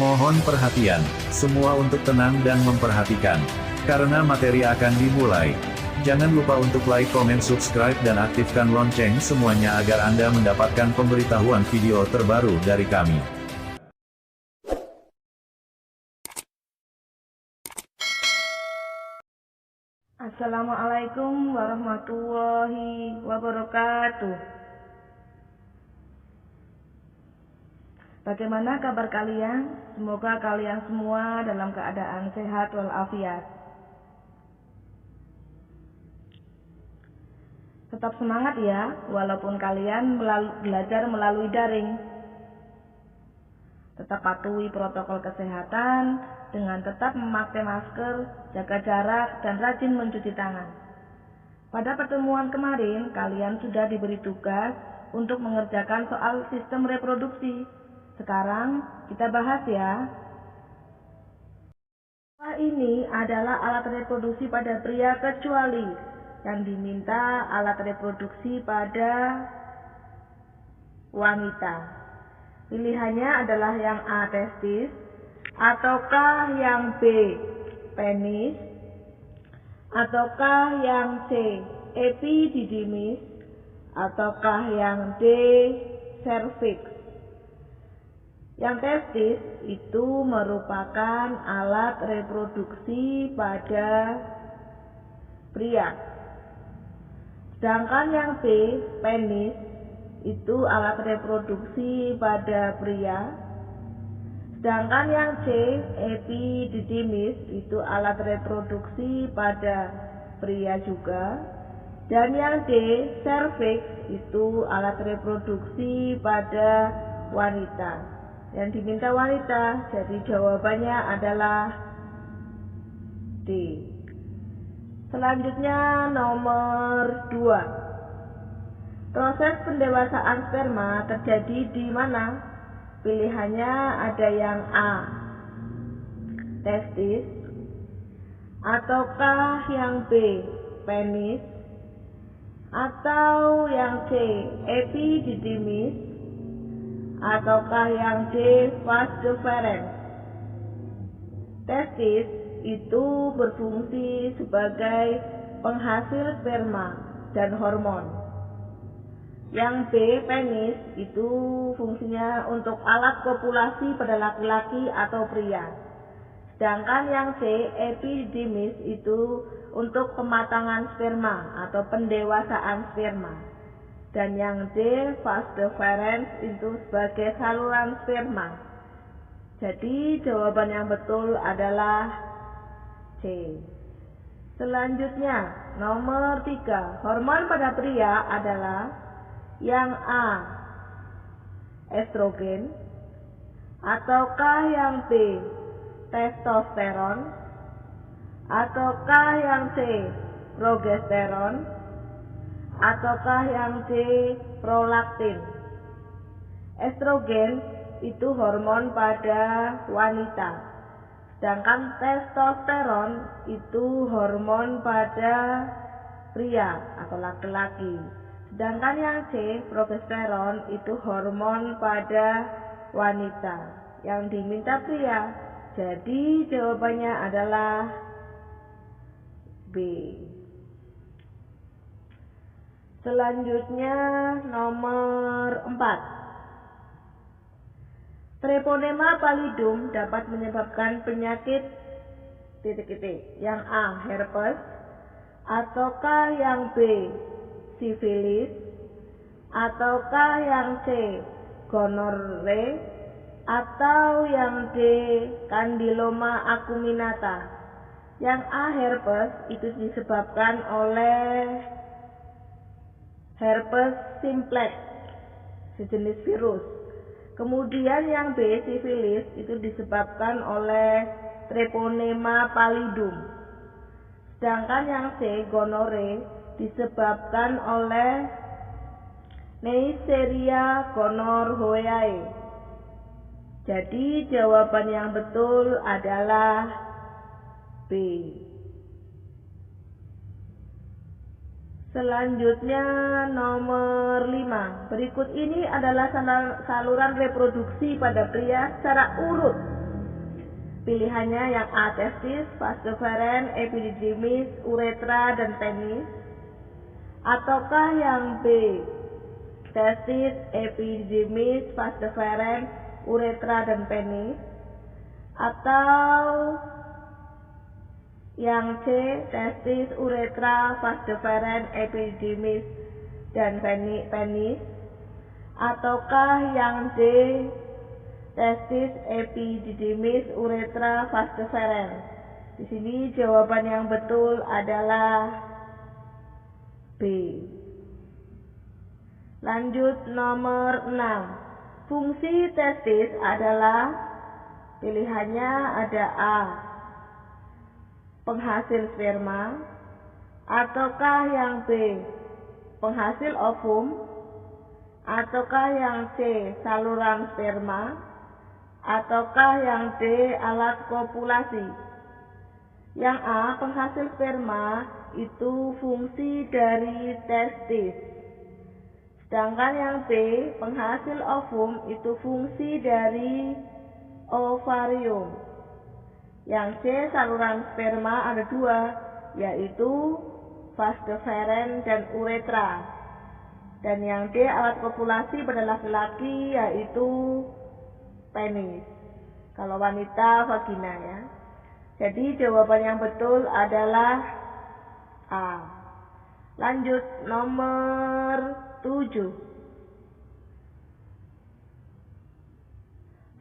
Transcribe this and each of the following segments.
Mohon perhatian, semua untuk tenang dan memperhatikan. Karena materi akan dimulai. Jangan lupa untuk like, komen, subscribe, dan aktifkan lonceng semuanya agar Anda mendapatkan pemberitahuan video terbaru dari kami. Assalamualaikum warahmatullahi wabarakatuh. Bagaimana kabar kalian? Semoga kalian semua dalam keadaan sehat walafiat. Tetap semangat ya, walaupun kalian belajar melalui daring. Tetap patuhi protokol kesehatan dengan tetap memakai masker, jaga jarak, dan rajin mencuci tangan. Pada pertemuan kemarin, kalian sudah diberi tugas untuk mengerjakan soal sistem reproduksi. Sekarang kita bahas ya. Ini adalah alat reproduksi pada pria kecuali yang diminta alat reproduksi pada wanita. Pilihannya adalah yang A, testis, ataukah yang B, penis, ataukah yang C, epididymis, ataukah yang D, cervix. Yang testis itu merupakan alat reproduksi pada pria. Sedangkan yang B, penis, itu alat reproduksi pada pria. Sedangkan yang C, epididymis, itu alat reproduksi pada pria juga. Dan yang D, cervix, itu alat reproduksi pada wanita. Yang diminta wanita, jadi jawabannya adalah D. Selanjutnya nomor 2. Proses pendewasaan sperma terjadi di mana? Pilihannya ada yang A, testis, ataukah yang B, penis, atau yang C, epididymis, ataukah yang D, vas deferens. Testis itu berfungsi sebagai penghasil sperma dan hormon. Yang B, penis, itu fungsinya untuk alat kopulasi pada laki-laki atau pria. Sedangkan yang C, epididymis, itu untuk pematangan sperma atau pendewasaan sperma. Dan yang D, vas deferens, itu sebagai saluran sperma. Jadi jawaban yang betul adalah C. Selanjutnya nomor 3. Hormon pada pria adalah yang A, estrogen, ataukah yang B, testosteron, ataukah yang C, progesteron, ataukah yang D, prolaktin. Estrogen itu hormon pada wanita. Sedangkan testosteron itu hormon pada pria atau laki-laki. Sedangkan yang C, progesteron, itu hormon pada wanita yang diminta pria. Jadi jawabannya adalah B. Selanjutnya nomor 4. Treponema pallidum dapat menyebabkan penyakit Yang A, herpes, ataukah yang B, sifilis, ataukah yang C, gonore, atau yang D, kandiloma acuminata. Yang A, herpes, itu disebabkan oleh herpes simplex, sejenis virus. Kemudian yang B, sifilis, itu disebabkan oleh treponema pallidum. Sedangkan yang C, gonore, disebabkan oleh Neisseria gonorrhoeae. Jadi jawaban yang betul adalah B. Selanjutnya nomor 5. Berikut ini adalah saluran reproduksi pada pria secara urut Pilihannya yang A. testis, vas deferens, epididymis, uretra, dan penis. Ataukah yang B. testis, epididymis, vas deferens, uretra, dan penis. Atau yang C. testis, uretra, vas deferens, epididymis, dan penis. Ataukah yang D. testis, epididymis, uretra, vas deferens. Di sini jawaban yang betul adalah B. Lanjut nomor 6. Fungsi testis adalah, pilihannya ada A. penghasil sperma. Ataukah yang B. penghasil ovum. Ataukah yang C. saluran sperma. Ataukah yang D. alat kopulasi. Yang A. penghasil sperma itu fungsi dari testis. Sedangkan yang B. penghasil ovum itu fungsi dari ovarium. Yang C. saluran sperma ada dua, yaitu vas deferens dan uretra. Dan yang D. alat kopulasi pada laki-laki yaitu penis. Kalau wanita vagina ya. Jadi jawaban yang betul adalah A. Lanjut nomor 7.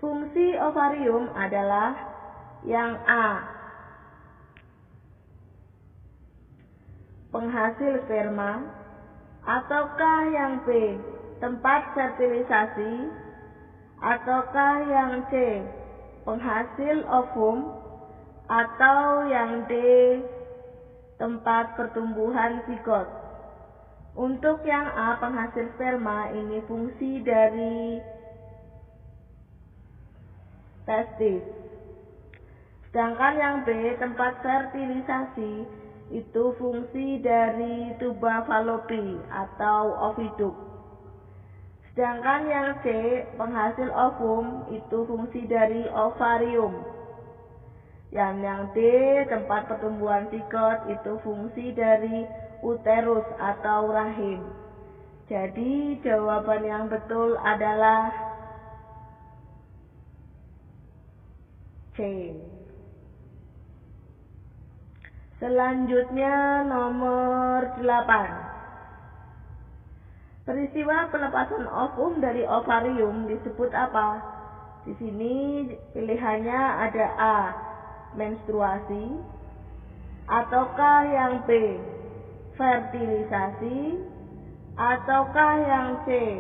Fungsi ovarium adalah yang A. penghasil sperma. Ataukah yang B. tempat fertilisasi. Ataukah yang C. penghasil ovum. Atau yang D. tempat pertumbuhan zigot. Untuk yang A. penghasil sperma ini fungsi dari testis. Sedangkan yang B. tempat fertilisasi itu fungsi dari tuba falopi atau oviduk. Sedangkan yang C. penghasil ovum itu fungsi dari ovarium. Yang D. tempat pertumbuhan zigot itu fungsi dari uterus atau rahim. Jadi jawaban yang betul adalah C. Selanjutnya nomor 8. Peristiwa pelepasan ovum dari ovarium disebut apa? Di sini pilihannya ada A. menstruasi. Ataukah yang B. fertilisasi. Ataukah yang C.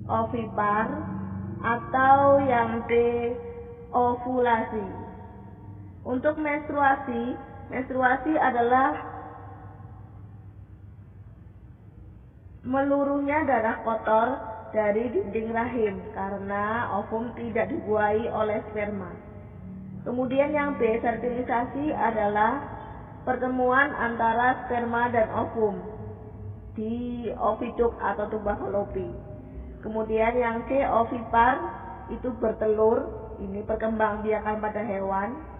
ovipar. Atau yang D. ovulasi. Untuk menstruasi adalah meluruhnya darah kotor dari dinding rahim karena ovum tidak dibuahi oleh sperma. Kemudian yang B. fertilisasi adalah pertemuan antara sperma dan ovum di oviduk atau tuba falopi. Kemudian yang C. ovipar itu bertelur, ini perkembangbiakan pada hewan.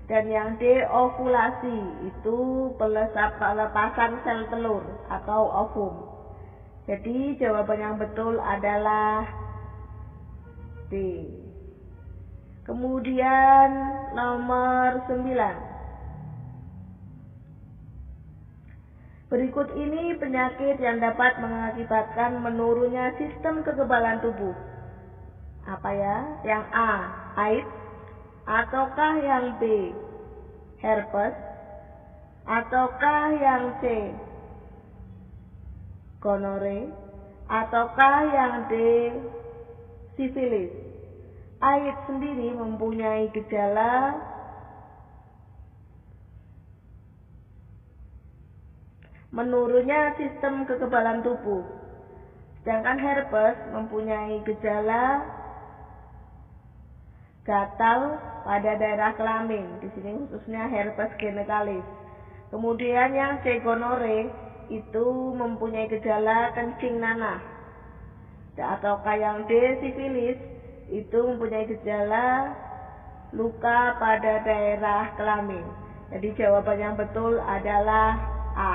Dan yang D. ovulasi itu pelepasan sel telur atau ovum. Jadi jawaban yang betul adalah D. Kemudian nomor 9. Berikut ini penyakit yang dapat mengakibatkan menurunnya sistem kekebalan tubuh. Apa ya? Yang A. AIDS. Ataukah yang B. herpes. Ataukah yang C. gonore. Ataukah yang D. sifilis. AIDS sendiri mempunyai gejala menurunnya sistem kekebalan tubuh. Sedangkan herpes mempunyai gejala gatal pada daerah kelamin, di sini khususnya herpes genitalis. Kemudian yang C. gonore itu mempunyai gejala kencing nanah. Ataukah yang D. sifilis itu mempunyai gejala luka pada daerah kelamin. Jadi jawaban yang betul adalah A.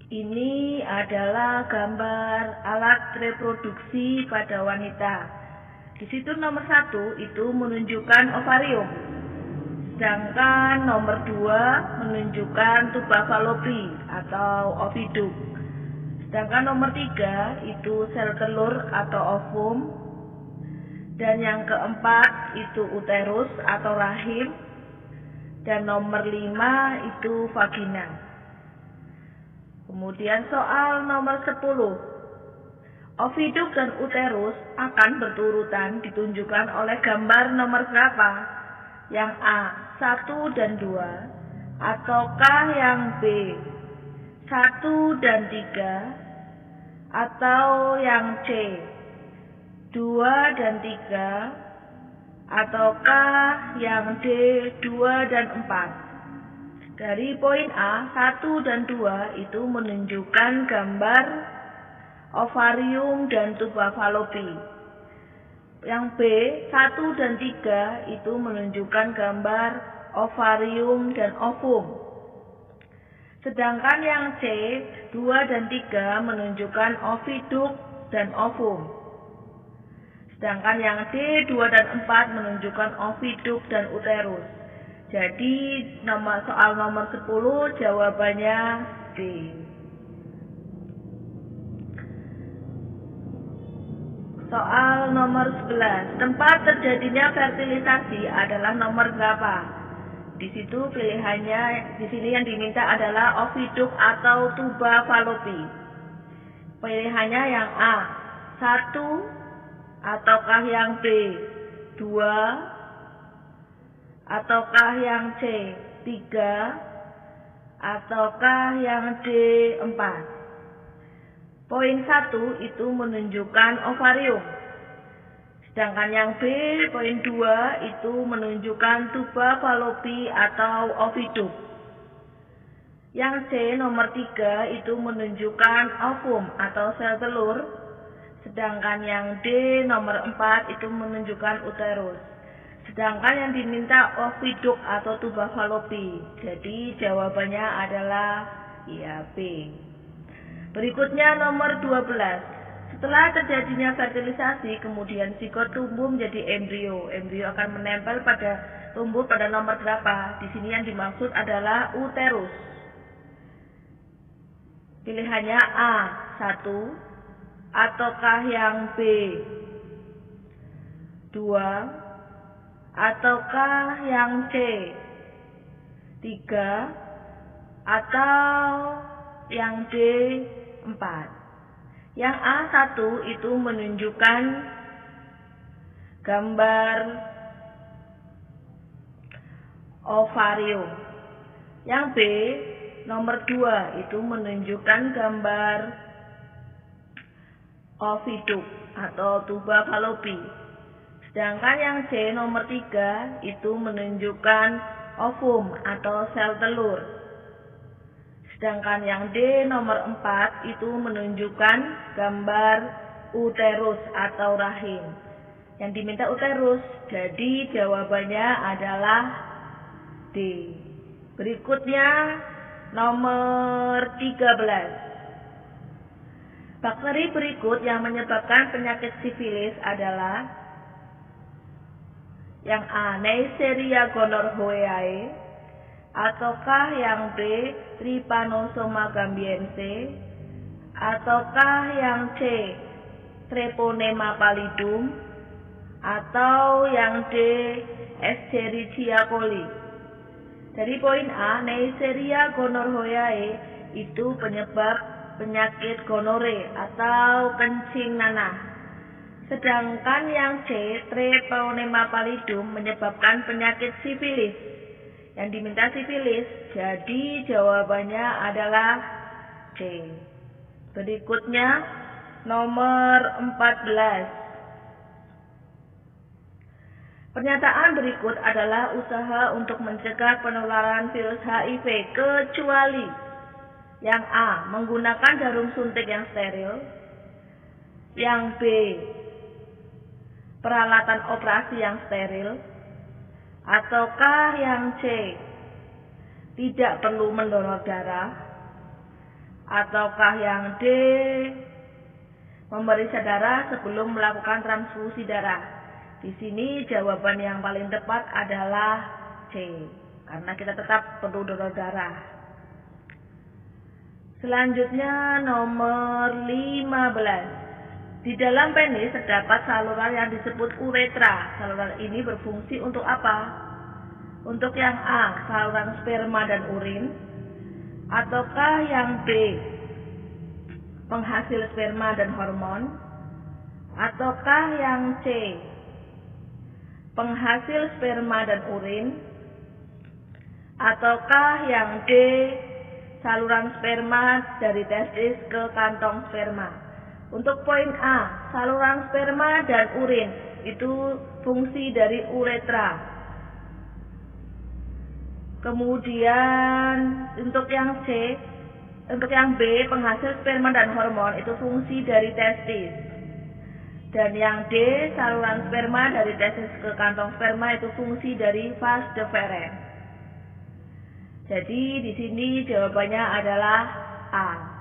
Ini adalah gambar alat reproduksi pada wanita. Di situ nomor 1 itu menunjukkan ovarium. Sedangkan nomor 2 menunjukkan tuba falopi atau oviduk. Sedangkan nomor 3 itu sel telur atau ovum. Dan yang keempat itu uterus atau rahim. Dan nomor 5 itu vagina. Kemudian soal nomor 10. Oviduk dan uterus akan berturutan ditunjukkan oleh gambar nomor berapa? Yang A, 1 dan 2, ataukah yang B, 1 dan 3, atau yang C, 2 dan 3, ataukah yang D, 2 dan 4? Dari poin A, 1 dan 2 itu menunjukkan gambar ovarium dan tuba falopi. Yang B, 1 dan 3 itu menunjukkan gambar ovarium dan ovum. Sedangkan yang C, 2 dan 3 menunjukkan oviduk dan ovum. Sedangkan yang D, 2 dan 4 menunjukkan oviduk dan uterus. Jadi soal nomor 10 jawabannya D. Soal nomor 11. Tempat terjadinya fertilisasi adalah nomor berapa? Di situ pilihannya, di sini yang diminta adalah oviduk atau tuba falopi. Pilihannya yang A, 1, ataukah yang B, 2, ataukah yang C, 3, ataukah yang D, 4. Poin 1 itu menunjukkan ovarium. Sedangkan yang B, poin 2 itu menunjukkan tuba falopi atau oviduk. Yang C, nomor 3 itu menunjukkan ovum atau sel telur. Sedangkan yang D, nomor 4 itu menunjukkan uterus. Sedangkan yang diminta oviduk atau tuba falopi. Jadi jawabannya adalah ya B. Berikutnya nomor 12. Setelah terjadinya fertilisasi, kemudian zigot tumbuh menjadi embrio. Embrio akan menempel pada tumbuh pada nomor berapa? Di sini yang dimaksud adalah uterus. Pilihannya A, 1, ataukah yang B, 2, ataukah yang C, 3, atau yang D, 4. Yang A1 itu menunjukkan gambar ovarium. Yang B, nomor 2 itu menunjukkan gambar oviduk atau tuba falopi. Sedangkan yang C, nomor 3 itu menunjukkan ovum atau sel telur. Sedangkan yang D, nomor 4 itu menunjukkan gambar uterus atau rahim. Yang diminta uterus, jadi jawabannya adalah D. Berikutnya nomor 13. Bakteri berikut yang menyebabkan penyakit sifilis adalah yang A, Neisseria gonorrhoeae, ataukah yang B, Trypanosoma gambiense, ataukah yang C, Treponema pallidum, atau yang D, Escherichia coli. Dari poin A, Neisseria gonorrhoeae itu penyebab penyakit gonore atau kencing nanah. Sedangkan yang C, Treponema pallidum menyebabkan penyakit sifilis. Yang diminta sifilis, jadi jawabannya adalah C. Berikutnya nomor 14. Pernyataan berikut adalah usaha untuk mencegah penularan virus HIV kecuali yang A, menggunakan jarum suntik yang steril. Yang B, peralatan operasi yang steril. Ataukah yang C, tidak perlu mendonor darah? Ataukah yang D, memeriksa darah sebelum melakukan transfusi darah? Di sini jawaban yang paling tepat adalah C, karena kita tetap perlu donor darah. Selanjutnya nomor 15. Di dalam penis terdapat saluran yang disebut uretra. Saluran ini berfungsi untuk apa? Untuk yang A, saluran sperma dan urin. Ataukah yang B, penghasil sperma dan hormon? Ataukah yang C, penghasil sperma dan urin? Ataukah yang D, saluran sperma dari testis ke kantong sperma? Untuk poin A, saluran sperma dan urin itu fungsi dari uretra. Kemudian untuk yang B, penghasil sperma dan hormon itu fungsi dari testis. Dan yang D, saluran sperma dari testis ke kantong sperma itu fungsi dari vas deferens. Jadi di sini jawabannya adalah A.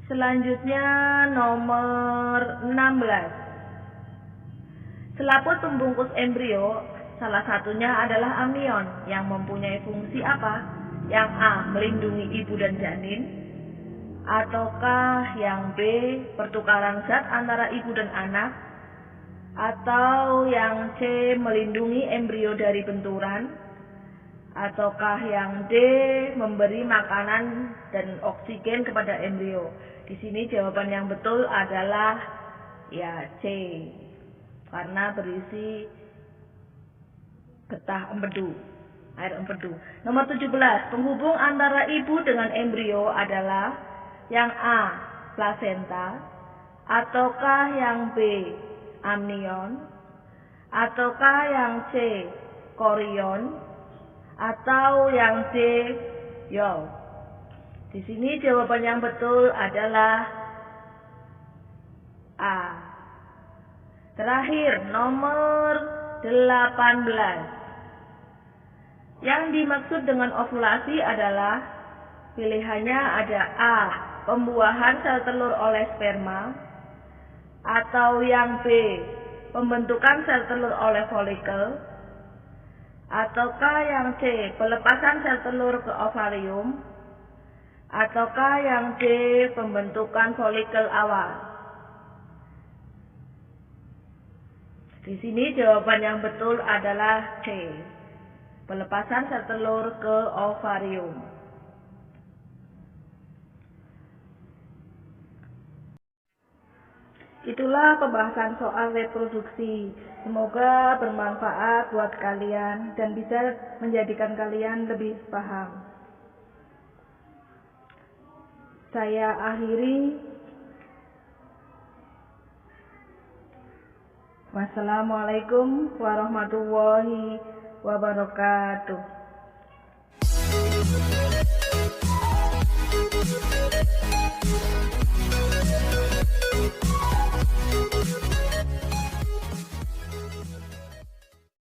Selanjutnya nomor 16. Selaput pembungkus embrio salah satunya adalah amnion yang mempunyai fungsi apa? Yang A, melindungi ibu dan janin. Ataukah yang B, pertukaran zat antara ibu dan anak? Atau yang C, melindungi embrio dari benturan? Ataukah yang D, memberi makanan dan oksigen kepada embrio? Di sini jawaban yang betul adalah ya C, karena berisi getah empedu, air empedu. Nomor 17, penghubung antara ibu dengan embrio adalah yang A, plasenta. Ataukah yang B, amnion? Ataukah yang C, korion? Atau yang D, yolk? Di sini jawaban yang betul adalah A. Terakhir, nomor 18. Yang dimaksud dengan ovulasi adalah pilihannya ada A, pembuahan sel telur oleh sperma. Atau yang B, pembentukan sel telur oleh folikel. Ataukah yang C, pelepasan sel telur ke ovarium? Ataukah yang D, pembentukan folikel awal? Di sini jawaban yang betul adalah C, pelepasan sel telur ke ovarium. Itulah pembahasan soal reproduksi. Semoga bermanfaat buat kalian dan bisa menjadikan kalian lebih paham. Saya akhiri. Wassalamualaikum warahmatullahi wabarakatuh.